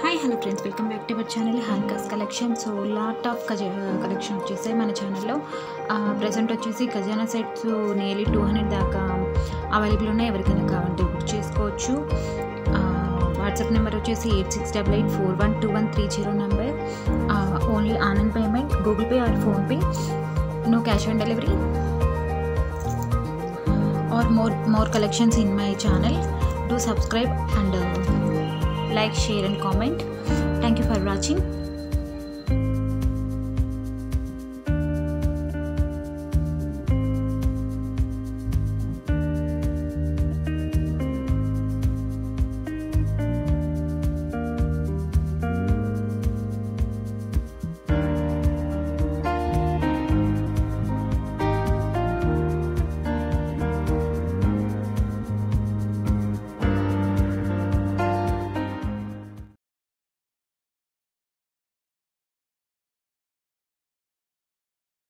Hi hello friends, welcome back to our channel హానికాస్ collection. So lot of collection వచ్చేసాయి మన ఛానల్లో. Present వచ్చేసి ఖజానా సెట్స్ నియర్లీ 200 దాకా అవైలబుల్ ఉన్నాయి. ఎవరికైనా కావాలంటే బుక్ చేసుకోవచ్చు. వాట్సాప్ నెంబర్ వచ్చేసి 8688412130 number. Only online payment, Google Pay or PhonePe, no cash on delivery. or more collections in my channel. Do subscribe and like, share and comment. Thank you for watching.